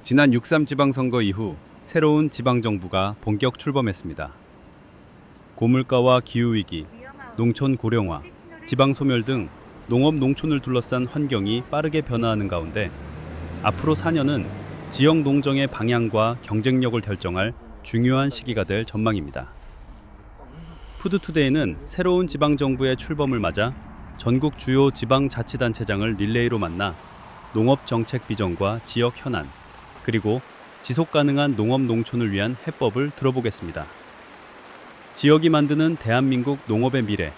지난 6.3 지방선거 이후 새로운 지방정부가 본격 출범했습니다. 고물가와 기후위기, 농촌 고령화, 지방소멸 등 농업 농촌을 둘러싼 환경이 빠르게 변화하는 가운데 앞으로 4년은 지역 농정의 방향과 경쟁력을 결정할 중요한 시기가 될 전망입니다. 푸드투데이는 새로운 지방정부의 출범을 맞아 전국 주요 지방자치단체장을 릴레이로 만나 농업정책 비전과 지역 현안, 그리고 지속가능한 농업 농촌을 위한 해법을 들어보겠습니다. 지역이 만드는 대한민국 농업의 미래,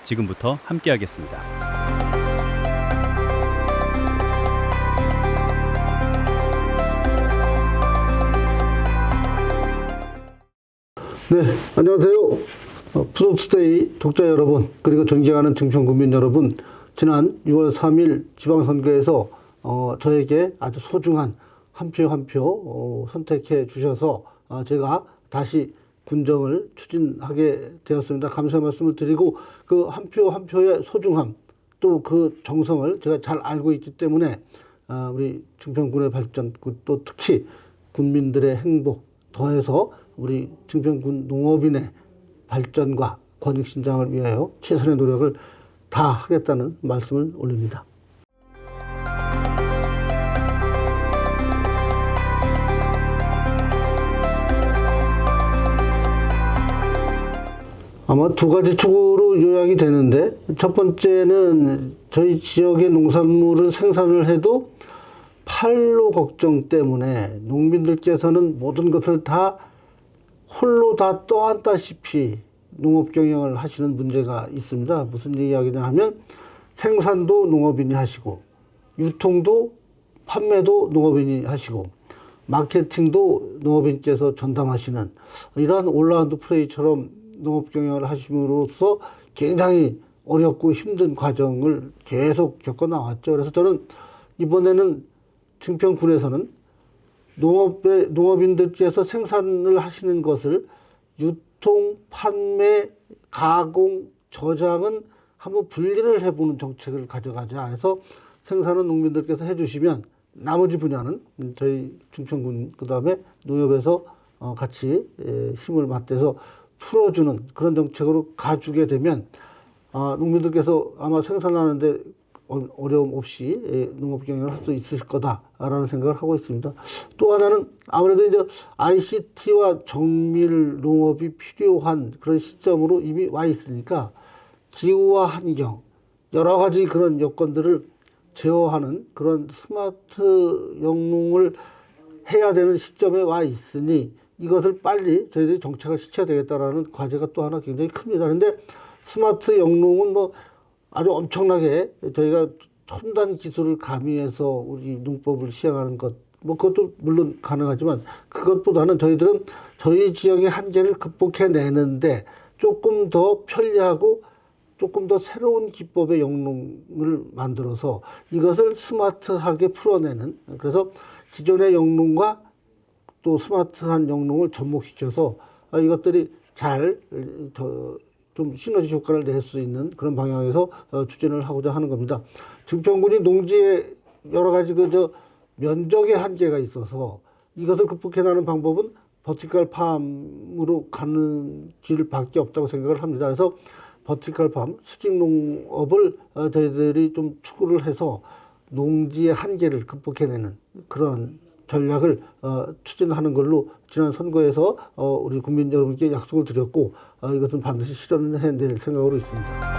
지금부터 함께하겠습니다. 네, 안녕하세요. 푸드투데이 독자 여러분, 그리고 존경하는 증평군민 여러분, 지난 6월 3일 지방선거에서 저에게 아주 소중한 한 표 한 표 선택해 주셔서 제가 다시 군정을 추진하게 되었습니다. 감사의 말씀을 드리고 그 한 표 한 표의 소중함, 또 그 정성을 제가 잘 알고 있기 때문에 우리 증평군의 발전, 또 특히 군민들의 행복, 더해서 우리 증평군 농업인의 발전과 권익 신장을 위하여 최선의 노력을 다 하겠다는 말씀을 올립니다. 아마 두 가지 축으로 요약이 되는데, 첫 번째는 저희 지역의 농산물을 생산을 해도 판로 걱정 때문에 농민들께서는 모든 것을 다 홀로 다 떠안다시피 농업 경영을 하시는 문제가 있습니다. 무슨 이야기냐 하면 생산도 농업인이 하시고, 유통도 판매도 농업인이 하시고, 마케팅도 농업인께서 전담하시는 이러한 올라운드 플레이처럼 농업 경영을 하심으로써 굉장히 어렵고 힘든 과정을 계속 겪어 나왔죠. 그래서 저는 이번에는 증평군에서는 농업인들께서 생산을 하시는 것을 유통, 판매, 가공, 저장은 한번 분리를 해보는 정책을 가져가자. 그래서 생산은 농민들께서 해주시면 나머지 분야는 저희 증평군, 그 다음에 농협에서 같이 힘을 맞대서 풀어주는 그런 정책으로 가주게 되면 농민들께서 아마 생산하는데 어려움 없이 농업 경영을 할 수 있을 거다라는 생각을 하고 있습니다. 또 하나는 아무래도 이제 ICT와 정밀 농업이 필요한 그런 시점으로 이미 와 있으니까 기후와 환경 여러 가지 그런 여건들을 제어하는 그런 스마트 영농을 해야 되는 시점에 와 있으니 이것을 빨리 저희들이 정책을 시켜야 되겠다라는 과제가 또 하나 굉장히 큽니다. 근데 스마트 영농은 뭐 아주 엄청나게 저희가 첨단 기술을 가미해서 우리 농법을 시행하는 것, 뭐 그것도 물론 가능하지만 그것보다는 저희들은 저희 지역의 한계를 극복해내는데 조금 더 편리하고 조금 더 새로운 기법의 영농을 만들어서 이것을 스마트하게 풀어내는, 그래서 기존의 영농과 또 스마트한 영농을 접목시켜서 이것들이 잘 좀 시너지 효과를 낼 수 있는 그런 방향에서 추진을 하고자 하는 겁니다. 증평군이 농지에 여러 가지 면적의 한계가 있어서 이것을 극복해 나가는 방법은 버티컬 팜으로 가는 길밖에 없다고 생각을 합니다. 그래서 버티컬 팜, 수직 농업을 저희들이 좀 추구를 해서 농지의 한계를 극복해내는 그런 전략을 추진하는 걸로 지난 선거에서 우리 국민 여러분께 약속을 드렸고 이것은 반드시 실현을 해낼 생각으로 있습니다.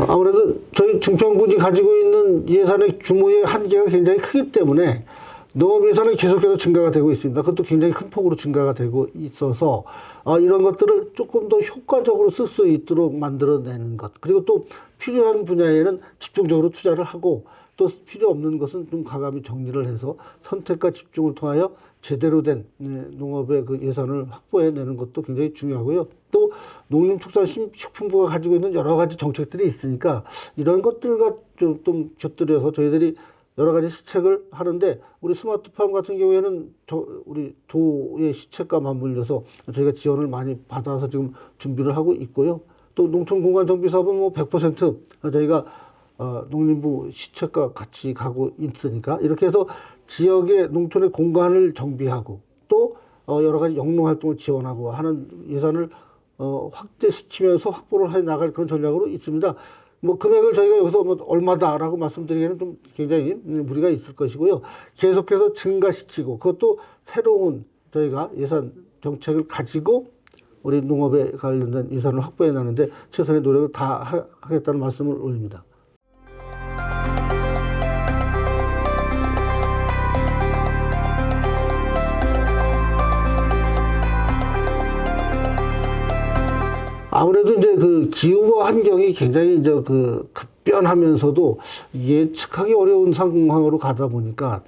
아무래도 저희 증평군이 가지고 있는 예산의 규모의 한계가 굉장히 크기 때문에 농업 예산은 계속해서 증가가 되고 있습니다. 그것도 굉장히 큰 폭으로 증가가 되고 있어서 이런 것들을 조금 더 효과적으로 쓸 수 있도록 만들어내는 것, 그리고 또 필요한 분야에는 집중적으로 투자를 하고 또 필요 없는 것은 좀 과감히 정리를 해서 선택과 집중을 통하여 제대로 된 농업의 그 예산을 확보해내는 것도 굉장히 중요하고요. 또 농림축산식품부가 가지고 있는 여러 가지 정책들이 있으니까 이런 것들과 좀 곁들여서 저희들이 여러 가지 시책을 하는데 우리 스마트팜 같은 경우에는 우리 도의 시책과 맞물려서 저희가 지원을 많이 받아서 지금 준비를 하고 있고요. 또 농촌공간정비사업은 뭐 100% 저희가 농림부 시책과 같이 가고 있으니까 이렇게 해서 지역의 농촌의 공간을 정비하고 또 여러 가지 영농 활동을 지원하고 하는 예산을 확대시키면서 확보를 해 나갈 그런 전략으로 있습니다. 뭐 금액을 저희가 여기서 뭐 얼마다라고 말씀드리기에는 좀 굉장히 무리가 있을 것이고요. 계속해서 증가시키고 그것도 새로운 저희가 예산 정책을 가지고 우리 농업에 관련된 예산을 확보해 나가는데 최선의 노력을 다 하겠다는 말씀을 올립니다. 아무래도 이제 그 기후와 환경이 굉장히 이제 그 급변하면서도 예측하기 어려운 상황으로 가다 보니까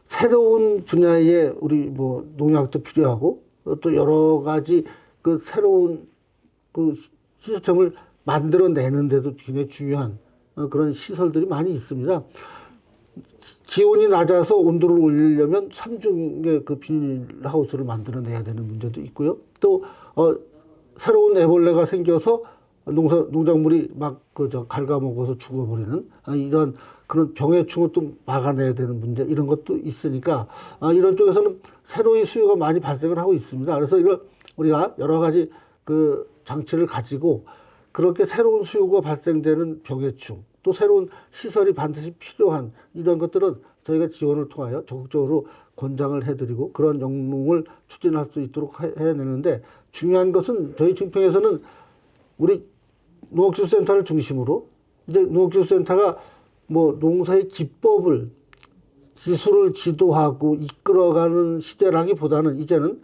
새로운 분야의 우리 뭐 농약도 필요하고 또 여러 가지 그 새로운 그 시스템을 만들어내는데도 굉장히 중요한 그런 시설들이 많이 있습니다. 기온이 낮아서 온도를 올리려면 삼중의 그 비닐하우스를 만들어내야 되는 문제도 있고요. 또 새로운 애벌레가 생겨서 농작물이 막 갉아먹어서 죽어버리는 이런 그런 병해충을 또 막아내야 되는 문제 이런 것도 있으니까 이런 쪽에서는 새로운 수요가 많이 발생을 하고 있습니다. 그래서 이걸 우리가 여러 가지 그 장치를 가지고 그렇게 새로운 수요가 발생되는 병해충 또 새로운 시설이 반드시 필요한 이런 것들은 저희가 지원을 통하여 적극적으로 권장을 해드리고 그런 영농을 추진할 수 있도록 해내는데 중요한 것은 저희 증평에서는 우리 농업기술센터를 중심으로 이제 농업기술센터가 뭐 농사의 기법을 기술을 지도하고 이끌어가는 시대라기보다는 이제는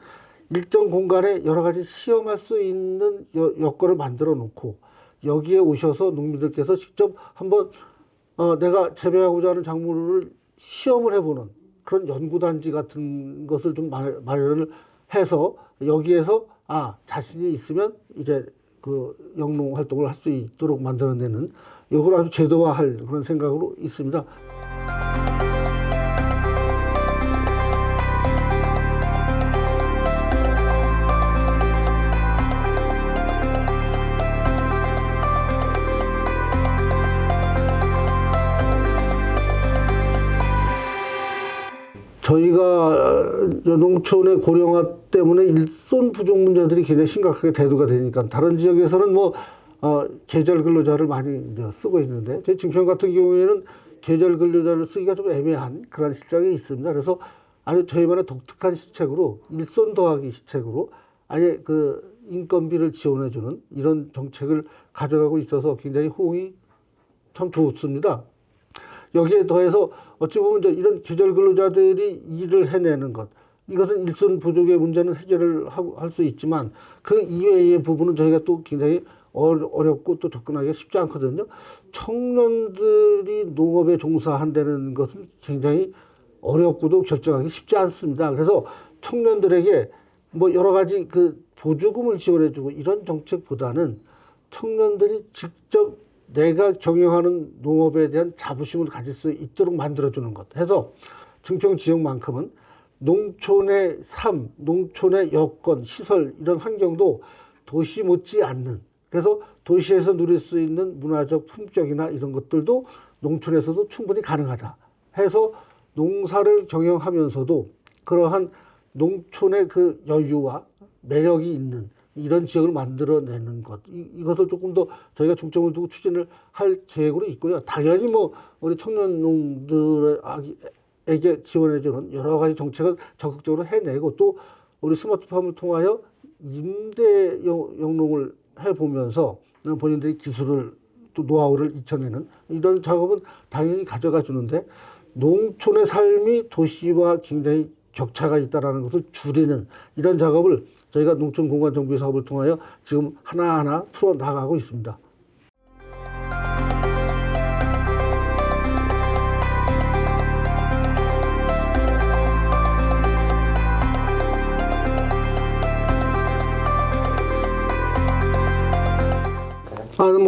일정 공간에 여러 가지 시험할 수 있는 여건을 만들어 놓고 여기에 오셔서 농민들께서 직접 한번 내가 재배하고자 하는 작물을 시험을 해보는 그런 연구단지 같은 것을 좀 마련을 해서 여기에서 자신이 있으면 이제 그 영농 활동을 할 수 있도록 만들어내는 이걸 아주 제도화할 그런 생각으로 있습니다. 저희가 농촌의 고령화 때문에 일손 부족 문제들이 굉장히 심각하게 대두가 되니까 다른 지역에서는 뭐 계절 근로자를 많이 이제 쓰고 있는데 저희 증평 같은 경우에는 계절 근로자를 쓰기가 좀 애매한 그런 실정이 있습니다. 그래서 아주 저희만의 독특한 시책으로 일손 더하기 시책으로 아예 그 인건비를 지원해주는 이런 정책을 가져가고 있어서 굉장히 호응이 참 좋습니다. 여기에 더해서 어찌 보면 이런 계절 근로자들이 일을 해내는 것 이것은 일손 부족의 문제는 해결을 할 수 있지만 그 이외의 부분은 저희가 또 굉장히 어렵고 또 접근하기가 쉽지 않거든요. 청년들이 농업에 종사한다는 것은 굉장히 어렵고도 결정하기 쉽지 않습니다. 그래서 청년들에게 뭐 여러 가지 그 보조금을 지원해주고 이런 정책보다는 청년들이 직접 내가 경영하는 농업에 대한 자부심을 가질 수 있도록 만들어주는 것 해서 증평 지역만큼은 농촌의 삶, 농촌의 여건, 시설 이런 환경도 도시 못지 않는 그래서 도시에서 누릴 수 있는 문화적 품격이나 이런 것들도 농촌에서도 충분히 가능하다 해서 농사를 경영하면서도 그러한 농촌의 그 여유와 매력이 있는 이런 지역을 만들어내는 것 이것을 조금 더 저희가 중점을 두고 추진을 할 계획으로 있고요. 당연히 뭐 우리 청년 농들에게 지원해주는 여러 가지 정책을 적극적으로 해내고 또 우리 스마트팜을 통하여 임대 영농을 해보면서 본인들이 기술을 또 노하우를 익혀내는 이런 작업은 당연히 가져가 주는데 농촌의 삶이 도시와 굉장히 격차가 있다는 것을 줄이는 이런 작업을 저희가 농촌공간정비 사업을 통하여 지금 하나하나 풀어나가고 있습니다.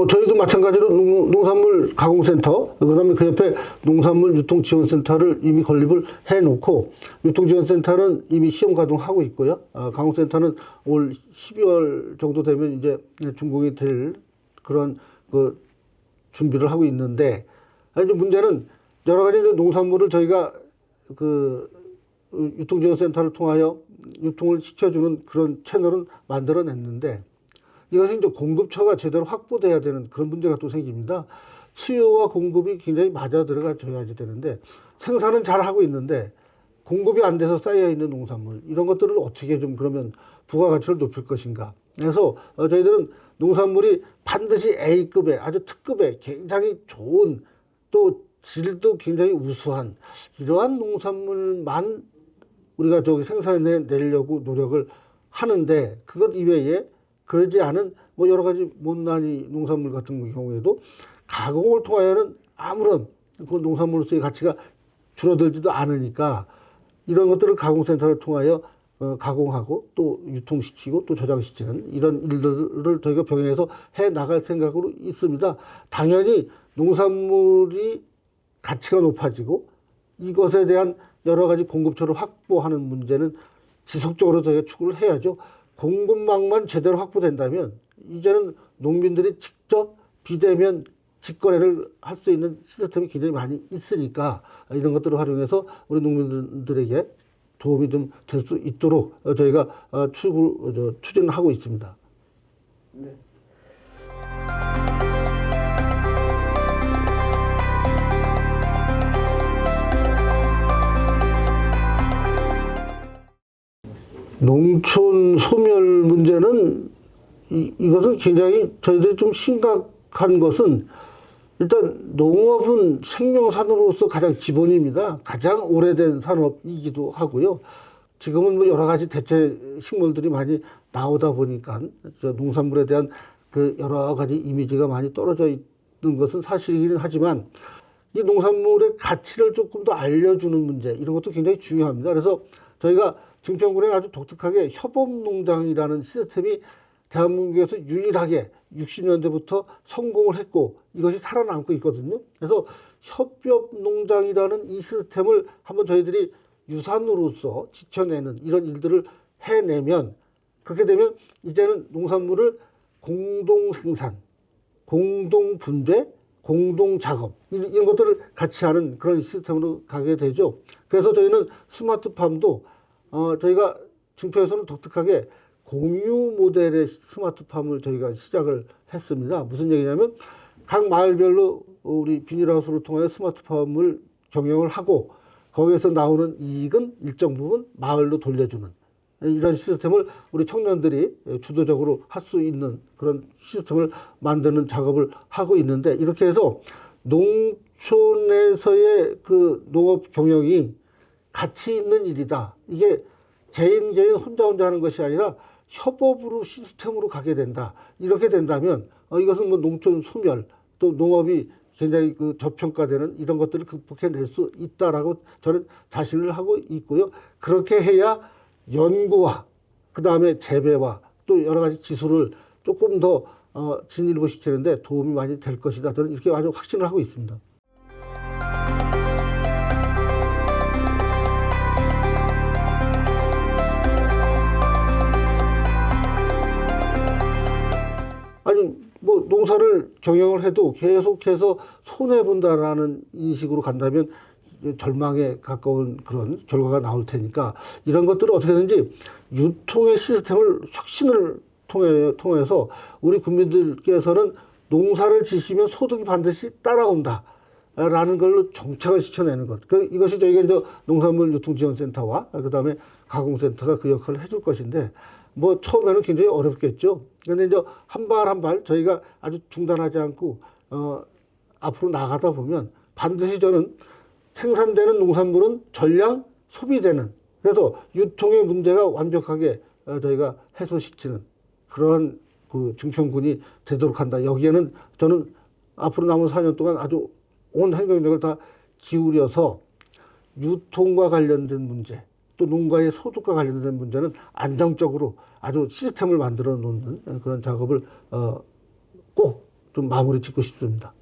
뭐 저희도 마찬가지로 농산물 가공센터, 그다음에 그 옆에 농산물 유통지원센터를 이미 건립을 해놓고 유통지원센터는 이미 시험 가동하고 있고요. 가공센터는 올 12월 정도 되면 이제 준공이 될 그런 그 준비를 하고 있는데, 이제 문제는 여러 가지 농산물을 저희가 그 유통지원센터를 통하여 유통을 시켜주는 그런 채널은 만들어냈는데, 이것이 이제 공급처가 제대로 확보돼야 되는 그런 문제가 또 생깁니다. 수요와 공급이 굉장히 맞아 들어가줘야지 되는데, 생산은 잘 하고 있는데 공급이 안 돼서 쌓여 있는 농산물, 이런 것들을 어떻게 좀 그러면 부가가치를 높일 것인가. 그래서 저희들은 농산물이 반드시 A급의 아주 특급의 굉장히 좋은, 또 질도 굉장히 우수한 이러한 농산물만 우리가 저기 생산해 내려고 노력을 하는데, 그것 이외에 그러지 않은 뭐 여러 가지 못난이 농산물 같은 경우에도 가공을 통하여는 아무런 그 농산물로서의 가치가 줄어들지도 않으니까, 이런 것들을 가공센터를 통하여 가공하고 또 유통시키고 또 저장시키는 이런 일들을 저희가 병행해서 해 나갈 생각으로 있습니다. 당연히 농산물이 가치가 높아지고 이것에 대한 여러 가지 공급처를 확보하는 문제는 지속적으로 저희가 추구를 해야죠. 공급망만 제대로 확보된다면 이제는 농민들이 직접 비대면 직거래를 할 수 있는 시스템이 굉장히 많이 있으니까, 이런 것들을 활용해서 우리 농민들에게 도움이 좀 될 수 있도록 저희가 추진을 하고 있습니다. 네. 농촌 소멸 문제는 이것은 굉장히 저희들이 좀 심각한 것은, 일단 농업은 생명산업으로서 가장 기본입니다. 가장 오래된 산업이기도 하고요. 지금은 뭐 여러 가지 대체 식물들이 많이 나오다 보니까 농산물에 대한 그 여러 가지 이미지가 많이 떨어져 있는 것은 사실이긴 하지만, 이 농산물의 가치를 조금 더 알려주는 문제, 이런 것도 굉장히 중요합니다. 그래서 저희가 증평군에 아주 독특하게 협업농장이라는 시스템이 대한민국에서 유일하게 60년대부터 성공을 했고 이것이 살아남고 있거든요. 그래서 협업농장이라는 이 시스템을 한번 저희들이 유산으로서 지켜내는 이런 일들을 해내면, 그렇게 되면 이제는 농산물을 공동 생산, 공동 분배, 공동 작업, 이런 것들을 같이 하는 그런 시스템으로 가게 되죠. 그래서 저희는 스마트팜도 저희가 증평에서는 독특하게 공유 모델의 스마트팜을 저희가 시작을 했습니다. 무슨 얘기냐면 각 마을별로 우리 비닐하우스를 통해 스마트팜을 경영을 하고 거기에서 나오는 이익은 일정 부분 마을로 돌려주는 이런 시스템을 우리 청년들이 주도적으로 할 수 있는 그런 시스템을 만드는 작업을 하고 있는데, 이렇게 해서 농촌에서의 그 농업 경영이 가치 있는 일이다. 이게 개인 혼자 하는 것이 아니라 협업으로 시스템으로 가게 된다. 이렇게 된다면 이것은 뭐 농촌 소멸, 또 농업이 굉장히 그 저평가되는 이런 것들을 극복해낼 수 있다라고 저는 자신을 하고 있고요. 그렇게 해야 연구와 그 다음에 재배와 또 여러 가지 기술을 조금 더 진일보시키는데 도움이 많이 될 것이다. 저는 이렇게 아주 확신을 하고 있습니다. 아니 뭐 농사를 경영을 해도 계속해서 손해본다라는 인식으로 간다면 절망에 가까운 그런 결과가 나올 테니까, 이런 것들을 어떻게든지 유통의 시스템을 혁신을 통해서 우리 국민들께서는 농사를 지시면 소득이 반드시 따라온다 라는 걸로 정착을 시켜내는 것. 이것이 저희가 이제 농산물 유통지원센터와 그 다음에 가공센터가 그 역할을 해줄 것인데, 뭐 처음에는 굉장히 어렵겠죠. 그런데 이제 한 발 한 발 저희가 아주 중단하지 않고 앞으로 나가다 보면 반드시 저는 생산되는 농산물은 전량 소비되는, 그래서 유통의 문제가 완벽하게 저희가 해소시키는 그런 그 증평군이 되도록 한다. 여기에는 저는 앞으로 남은 4년 동안 아주 온 행동력을 다 기울여서 유통과 관련된 문제, 또 농가의 소득과 관련된 문제는 안정적으로 아주 시스템을 만들어 놓는 그런 작업을 꼭 좀 마무리 짓고 싶습니다.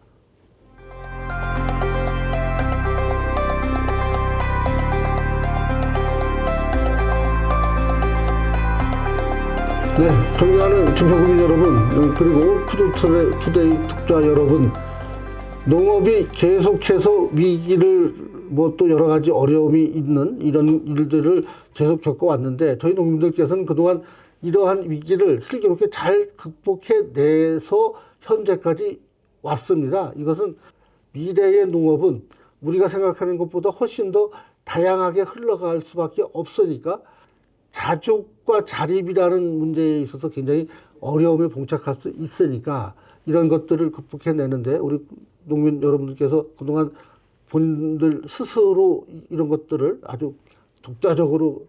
네, 존경하는 증평구민 여러분, 그리고 푸드투데이 독자 여러분, 농업이 계속해서 위기를 또 여러 가지 어려움이 있는 이런 일들을 계속 겪어왔는데 저희 농민들께서는 그동안 이러한 위기를 슬기롭게 잘 극복해내서 현재까지 왔습니다. 이것은 미래의 농업은 우리가 생각하는 것보다 훨씬 더 다양하게 흘러갈 수밖에 없으니까 자족과 자립이라는 문제에 있어서 굉장히 어려움에 봉착할 수 있으니까 이런 것들을 극복해내는데 우리 농민 여러분들께서 그동안 본인들 스스로 이런 것들을 아주 독자적으로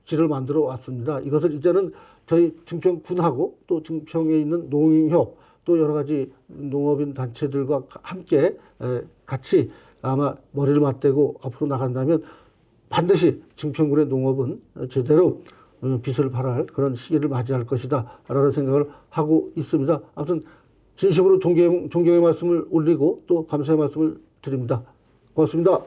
길을 만들어 왔습니다. 이것을 이제는 저희 증평군하고 또 증평에 있는 농협 또 여러 가지 농업인 단체들과 함께 같이 아마 머리를 맞대고 앞으로 나간다면 반드시 증평군의 농업은 제대로 빛을 발할 그런 시기를 맞이할 것이다 라는 생각을 하고 있습니다. 아무튼 진심으로 존경의 말씀을 올리고 또 감사의 말씀을 드립니다. 고맙습니다.